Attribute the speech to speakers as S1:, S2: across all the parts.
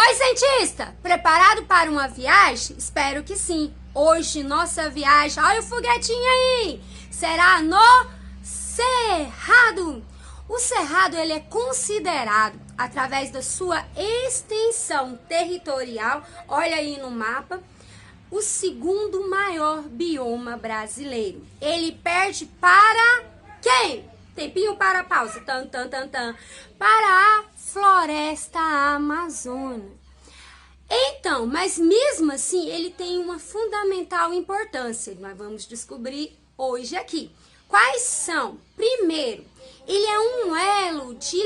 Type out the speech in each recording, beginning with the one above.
S1: Oi, cientista! Preparado para uma viagem? Espero que sim. Hoje nossa viagem, olha o foguetinho aí, será no Cerrado. O Cerrado ele é considerado, através da sua extensão territorial, olha aí no mapa, o segundo maior bioma brasileiro. Ele perde para quem? Tempinho para a pausa. Para a floresta amazônica. Então, mas mesmo assim, ele tem uma fundamental importância. Nós vamos descobrir hoje aqui. Quais são? Primeiro, ele é um elo de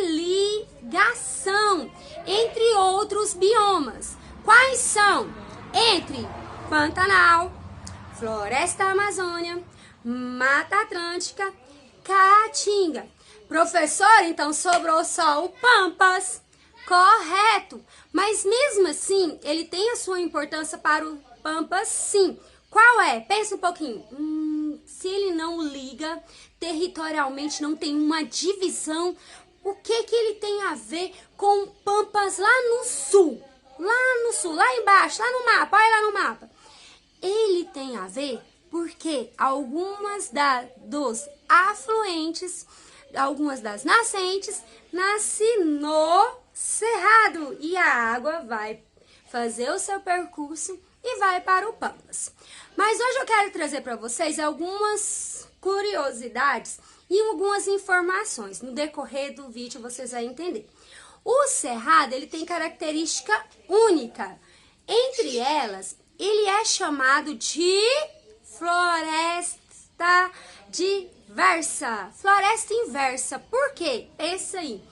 S1: ligação entre outros biomas. Quais são? Entre Pantanal, Floresta Amazônica, Mata Atlântica, Caatinga. Professor, então sobrou só o Pampas. Correto. Mas mesmo assim, ele tem a sua importância para o Pampas, sim. Qual é? Pensa um pouquinho. Se ele não liga territorialmente, não tem uma divisão, o que ele tem a ver com o Pampas lá no sul? Lá no sul, lá embaixo, lá no mapa, olha lá no mapa. Ele tem a ver porque algumas dos afluentes, algumas das nascentes, nascem no Cerrado e a água vai fazer o seu percurso e vai para o Pampas. Mas hoje eu quero trazer para vocês algumas curiosidades e algumas informações. No decorrer do vídeo vocês vão entender. O Cerrado ele tem característica única. Entre elas, ele é chamado de floresta diversa. Floresta inversa. Por quê? Pensa aí.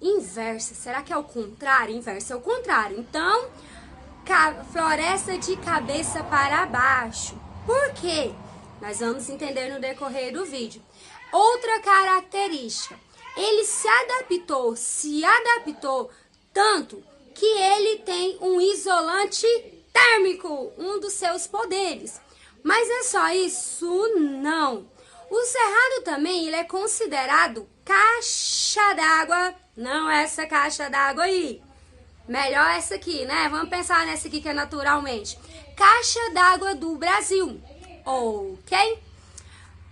S1: Inversa. Será que é o contrário? Inversa é o contrário. Então, floresta de cabeça para baixo. Por quê? Nós vamos entender no decorrer do vídeo. Outra característica. Ele se adaptou tanto que ele tem um isolante térmico, um dos seus poderes. Mas é só isso? Não. O Cerrado também ele é considerado caixa d'água. Não essa caixa d'água aí. Melhor essa aqui, né? Vamos pensar nessa aqui que é naturalmente. Caixa d'água do Brasil. Ok?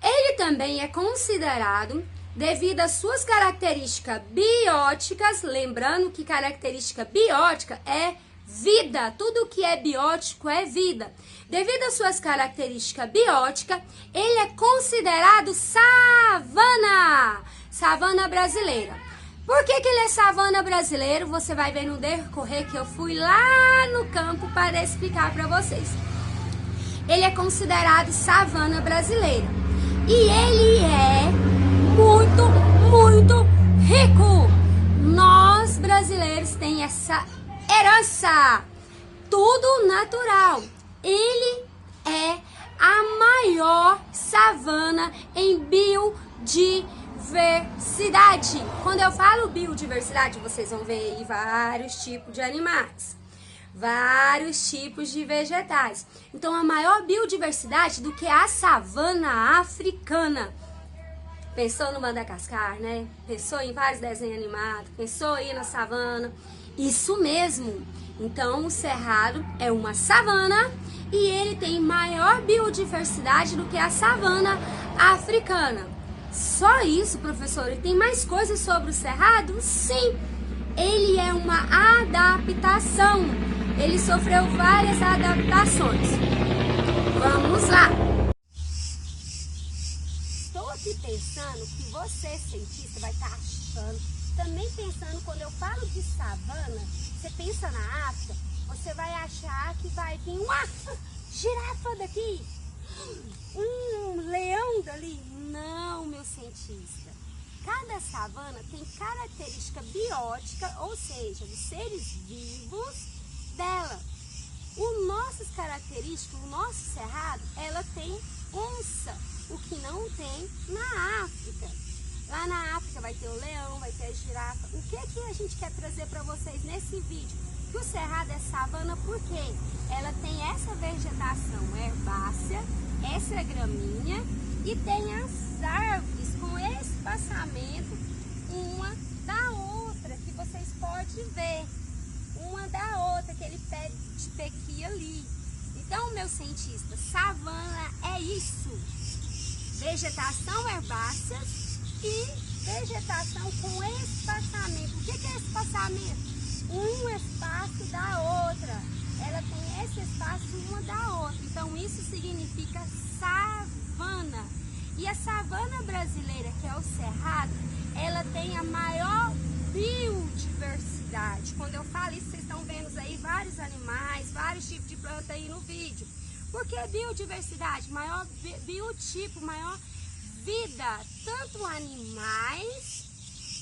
S1: Ele também é considerado, devido às suas características bióticas, lembrando que característica biótica é vida, tudo que é biótico é vida. Devido às suas características bióticas, ele é considerado savana, savana brasileira. Por que ele é savana brasileiro? Você vai ver no decorrer que eu fui lá no campo para explicar para vocês. Ele é considerado savana brasileira. E ele é muito, muito rico. Nós brasileiros temos essa herança. Tudo natural. Ele é a maior savana em biodiversidade. Quando eu falo biodiversidade, vocês vão ver aí vários tipos de animais, vários tipos de vegetais. Então, a maior biodiversidade do que a savana africana. Pensou no Madagascar, né? Pensou em vários desenhos animados, pensou aí na savana. Isso mesmo. Então, o Cerrado é uma savana e ele tem maior biodiversidade do que a savana africana. Só isso, professor? E tem mais coisas sobre o Cerrado? Sim, ele é uma adaptação. Ele sofreu várias adaptações. Vamos lá. Estou aqui pensando que você, cientista, vai estar achando, também pensando, quando eu falo de savana, você pensa na África, você vai achar que vai vir uma girafa daqui, um leão dali. Não, meu cientista. Cada savana tem característica biótica, ou seja, dos seres vivos dela. O nossas características, o nosso cerrado, ela tem onça, o que não tem na África. Lá na África vai ter o leão, vai ter a girafa. O que a gente quer trazer para vocês nesse vídeo? Que o cerrado é savana porque ela tem essa vegetação herbácea, essa gramínea e tem as árvores com espaçamento uma da outra, que vocês podem ver uma da outra. aqui e ali. Então, meu cientista, savana é isso. Vegetação herbácea e vegetação com espaçamento. O que é espaçamento? Um espaço da outra. Ela tem esse espaço uma da outra. Então, isso significa savana. E a savana brasileira, que é o cerrado, ela tem a maior biodiversidade. Quando eu falo isso, vocês estão vendo aí vários animais, vários tipos de planta aí no vídeo. Por que biodiversidade? Maior biotipo, maior vida, tanto animais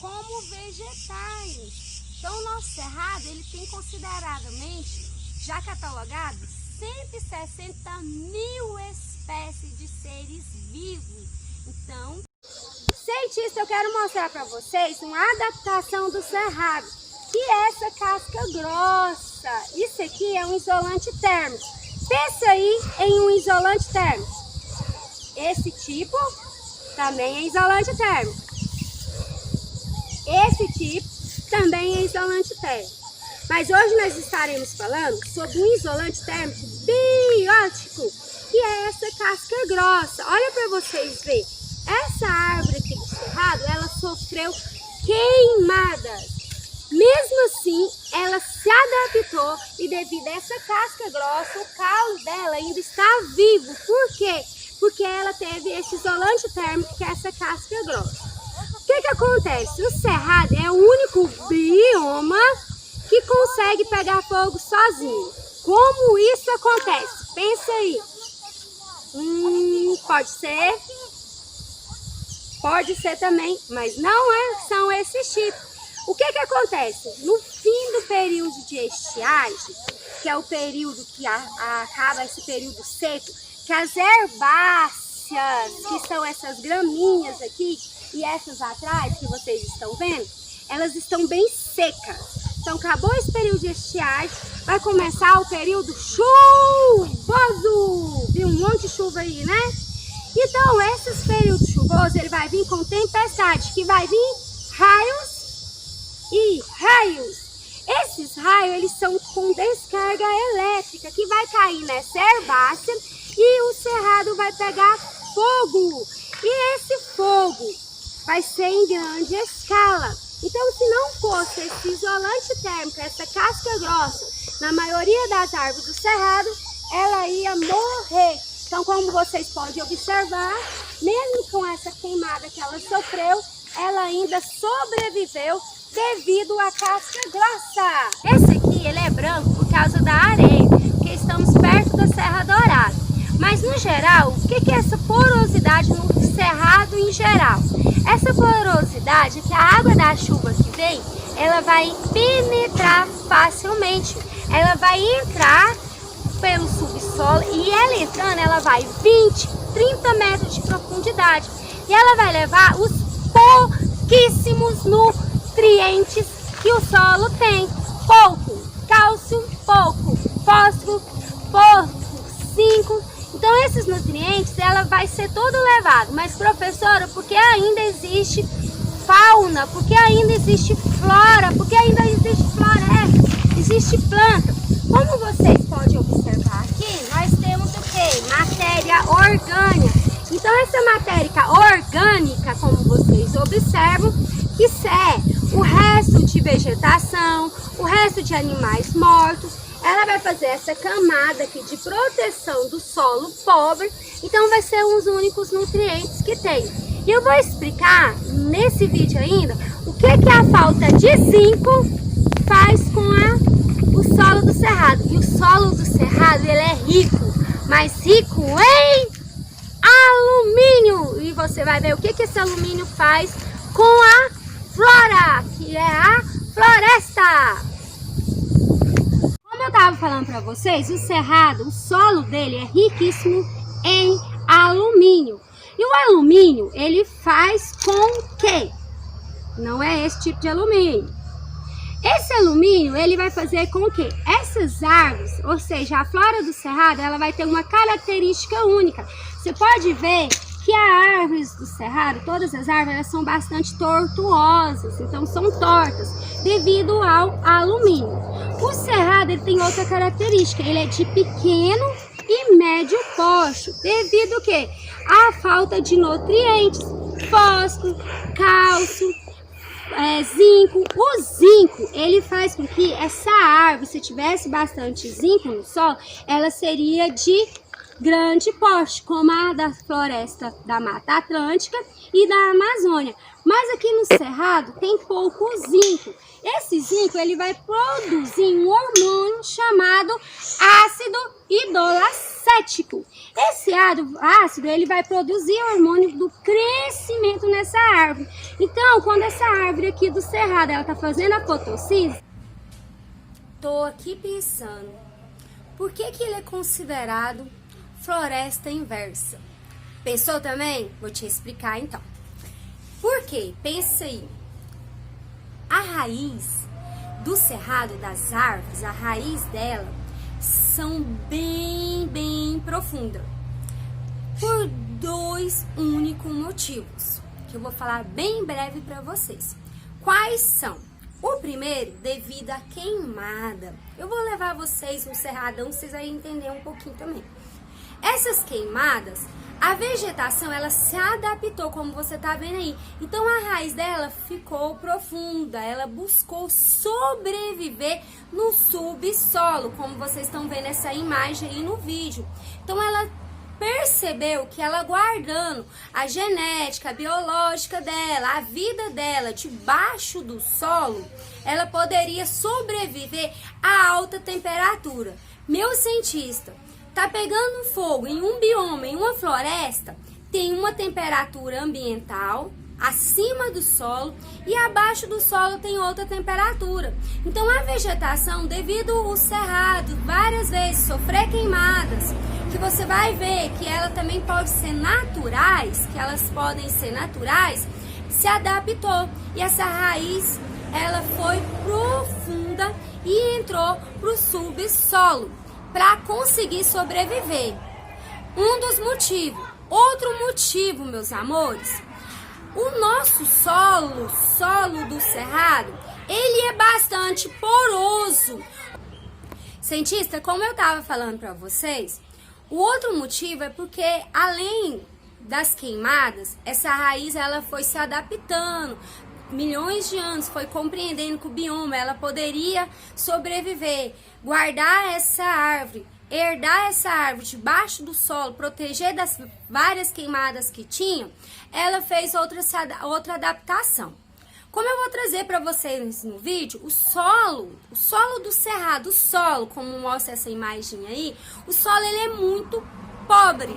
S1: como vegetais. Então, o nosso cerrado, ele tem consideradamente, já catalogado, 160 mil espécies de seres vivos. Então, cientista, eu quero mostrar para vocês uma adaptação do cerrado, que é essa casca grossa. Isso aqui é um isolante térmico. Pensa aí em um isolante térmico. Esse tipo também é isolante térmico. Esse tipo também é isolante térmico. Mas hoje nós estaremos falando sobre um isolante térmico biótico, que é essa casca grossa. Olha para vocês verem. Essa árvore aqui do cerrado, ela sofreu queimadas. Mesmo assim, ela se adaptou e devido a essa casca grossa, o caule dela ainda está vivo. Por quê? Porque ela teve esse isolante térmico, que é essa casca grossa. O que acontece? O cerrado é o único bioma que consegue pegar fogo sozinho. Como isso acontece? Pensa aí. Pode ser. Pode ser também, mas não são esses tipos. O que acontece? No fim do período de estiagem, que é o período que acaba esse período seco, que as herbáceas, que são essas graminhas aqui e essas atrás que vocês estão vendo, elas estão bem secas. Então, acabou esse período de estiagem, vai começar o período chuvoso. Viu um monte de chuva aí, né? Então, esses períodos chuvosos, ele vai vir com tempestade, que vai vir raios e raios. Esses raios, eles são com descarga elétrica, que vai cair nessa herbácea e o cerrado vai pegar fogo. E esse fogo vai ser em grande escala. Então, se não fosse esse isolante térmico, essa casca grossa, na maioria das árvores do cerrado, ela ia morrer. Então, como vocês podem observar, mesmo com essa queimada que ela sofreu, ela ainda sobreviveu devido à casca grossa. Esse aqui, ele é branco por causa da areia, porque estamos perto da Serra Dourada. Mas, no geral, o que é essa porosidade no cerrado em geral? Essa porosidade é que a água da chuva que vem, ela vai penetrar facilmente. Ela vai entrar pelo subsolo e ela entrando, ela vai 20, 30 metros de profundidade. E ela vai levar os pouquíssimos nutrientes que o solo tem. Pouco cálcio, pouco fósforo, pouco zinco. Então, esses nutrientes, ela vai ser todo levado. Mas, professora, porque ainda existe fauna, porque ainda existe flora, porque ainda existe floresta, existe planta. Como vocês podem observar aqui, nós temos o quê? Matéria orgânica. Então, essa matéria orgânica, como vocês observam, que é o resto de vegetação, o resto de animais mortos, ela vai fazer essa camada aqui de proteção do solo pobre, então vai ser os únicos nutrientes que tem. E eu vou explicar nesse vídeo ainda o que a falta de zinco faz com o solo do cerrado. E o solo do cerrado, ele é rico, mas rico em alumínio. E você vai ver o que esse alumínio faz com a flora, que é a floresta. Como eu estava falando para vocês, o cerrado, o solo dele é riquíssimo em alumínio. E o alumínio, ele faz com o quê? Não é esse tipo de alumínio. Esse alumínio, ele vai fazer com que essas árvores, ou seja, a flora do cerrado, ela vai ter uma característica única. Você pode ver que as árvores do cerrado, todas as árvores, elas são bastante tortuosas, então são tortas, devido ao alumínio. O cerrado Cerrado ele tem outra característica, ele é de pequeno e médio porte, devido ao quê? À falta de nutrientes, fósforo, cálcio, zinco. O zinco, ele faz com que essa árvore, se tivesse bastante zinco no solo, ela seria de grande porte, como a da floresta da Mata Atlântica e da Amazônia. Mas aqui no Cerrado tem pouco zinco. Esse zinco ele vai produzir um hormônio chamado ácido hidrolacético. Esse ácido ele vai produzir hormônio do crescimento nessa árvore. Então, quando essa árvore aqui do Cerrado ela tá fazendo a fotossíntese, tô aqui pensando, por que ele é considerado floresta inversa? Pensou também? Vou te explicar então. Por quê? Pensa aí. A raiz do cerrado das árvores, a raiz dela, são bem profunda. Por dois únicos motivos, que eu vou falar bem breve para vocês. Quais são? O primeiro, devido à queimada. Eu vou levar vocês no cerradão, vocês vão entender um pouquinho também. Essas queimadas, a vegetação, ela se adaptou, como você tá vendo aí. Então, a raiz dela ficou profunda, ela buscou sobreviver no subsolo, como vocês estão vendo essa imagem aí no vídeo. Então, ela percebeu que ela guardando a genética biológica dela, a vida dela debaixo do solo, ela poderia sobreviver a alta temperatura. Meu cientista, tá pegando fogo em um bioma, em uma floresta, tem uma temperatura ambiental acima do solo e abaixo do solo tem outra temperatura. Então a vegetação, devido ao cerrado várias vezes sofrer queimadas, que você vai ver que ela também pode ser naturais, que elas podem ser naturais, se adaptou. E essa raiz, ela foi profunda e entrou pro subsolo para conseguir sobreviver. Um dos motivos. Outro motivo, meus amores, o nosso solo do cerrado, ele é bastante poroso. Cientista, como eu estava falando para vocês, o outro motivo é porque, além das queimadas, essa raiz ela foi se adaptando. Milhões de anos, foi compreendendo que o bioma ela poderia sobreviver, guardar essa árvore, herdar essa árvore debaixo do solo, proteger das várias queimadas que tinha. Ela fez outra adaptação. Como eu vou trazer para vocês no vídeo, o solo do cerrado, o solo, como mostra essa imagem aí, o solo ele é muito pobre.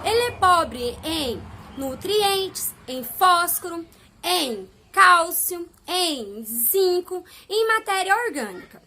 S1: Ele é pobre em nutrientes, em fósforo, em cálcio, em zinco, em matéria orgânica.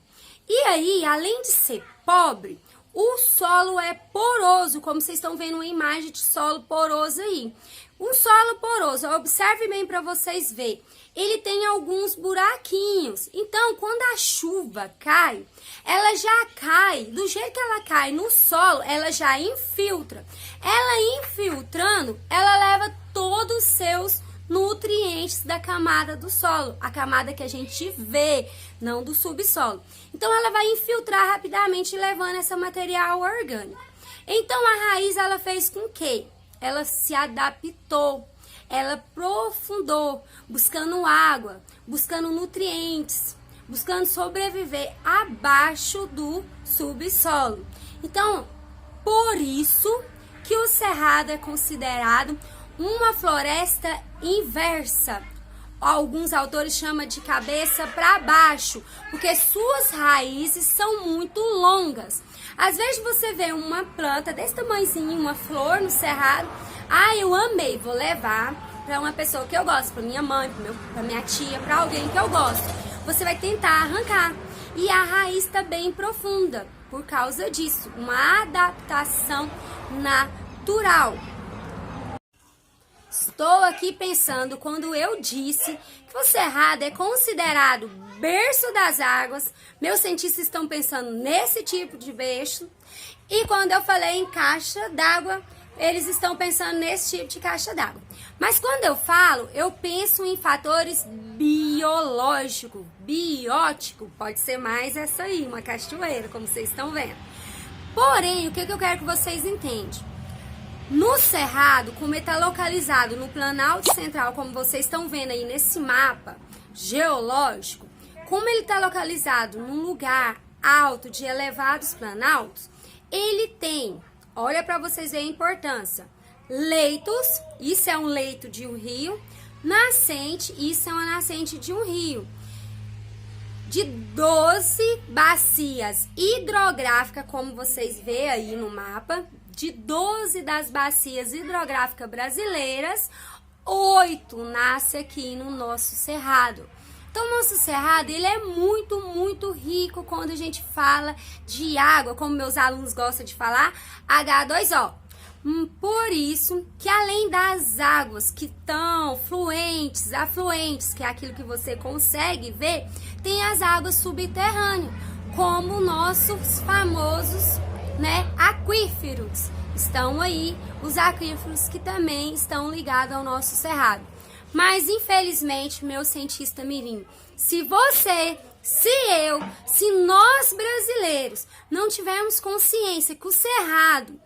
S1: E aí, além de ser pobre, o solo é poroso, como vocês estão vendo uma imagem de solo poroso aí. Um solo poroso, observe bem para vocês verem, ele tem alguns buraquinhos. Então, quando a chuva cai, ela já cai, do jeito que ela cai no solo, ela já infiltra. Ela infiltrando, ela leva todos os seus nutrientes da camada do solo, a camada que a gente vê, não do subsolo. Então ela vai infiltrar rapidamente, levando esse material orgânico. Então a raiz ela fez com que ela se adaptou, ela aprofundou, buscando água, buscando nutrientes, buscando sobreviver abaixo do subsolo. Então, por isso que o cerrado é considerado uma floresta inversa. Alguns autores chamam de cabeça para baixo, porque suas raízes são muito longas. Às vezes você vê uma planta desse tamanhozinho, uma flor no cerrado, eu amei, vou levar para uma pessoa que eu gosto, para minha mãe, para minha tia, para alguém que eu gosto. Você vai tentar arrancar e a raiz está bem profunda por causa disso, uma adaptação natural. Estou aqui pensando quando eu disse que o cerrado é considerado berço das águas. Meus cientistas estão pensando nesse tipo de berço. E quando eu falei em caixa d'água, eles estão pensando nesse tipo de caixa d'água. Mas quando eu falo, eu penso em fatores biológicos, biótico, pode ser mais essa aí, uma cachoeira, como vocês estão vendo. Porém, o que eu quero que vocês entendam? No Cerrado, como ele está localizado no Planalto Central, como vocês estão vendo aí nesse mapa geológico, como ele está localizado num lugar alto de elevados planaltos, ele tem, olha para vocês verem a importância, leitos, isso é um leito de um rio, nascente, isso é uma nascente de um rio, de 12 bacias hidrográficas, como vocês veem aí no mapa, de 12 das bacias hidrográficas brasileiras, 8 nasce aqui no nosso cerrado. Então, o nosso cerrado, ele é muito, muito rico quando a gente fala de água, como meus alunos gostam de falar, H2O. Por isso que além das águas que estão fluentes, afluentes, que é aquilo que você consegue ver, tem as águas subterrâneas, como nossos famosos, aquíferos. Estão aí os aquíferos que também estão ligados ao nosso cerrado. Mas, infelizmente, meu cientista mirim, se você, se eu, se nós brasileiros não tivermos consciência que o cerrado,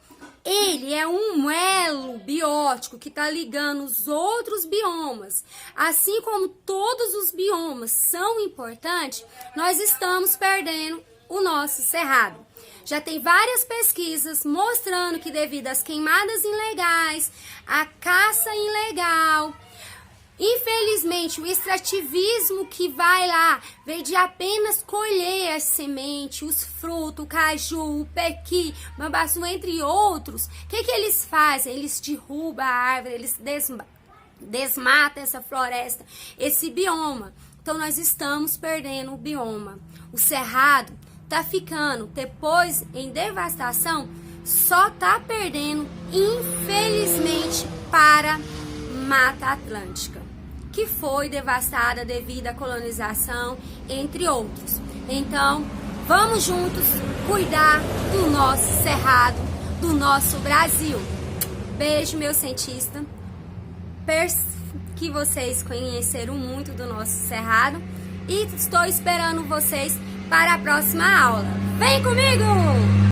S1: ele é um elo biótico que está ligando os outros biomas, assim como todos os biomas são importantes, nós estamos perdendo o nosso cerrado. Já tem várias pesquisas mostrando que devido às queimadas ilegais, à caça ilegal, infelizmente, o extrativismo que vai lá, vem de apenas colher as sementes, os frutos, o caju, o pequi, mambaçu, entre outros, o que eles fazem? Eles derrubam a árvore, eles desmatam essa floresta, esse bioma. Então, nós estamos perdendo o bioma. O cerrado tá ficando, depois em devastação, só tá perdendo, infelizmente, para Mata Atlântica, que foi devastada devido à colonização, entre outros. Então, vamos juntos cuidar do nosso cerrado, do nosso Brasil. Beijo, meu cientista. Que vocês conheceram muito do nosso cerrado e estou esperando vocês para a próxima aula. Vem comigo!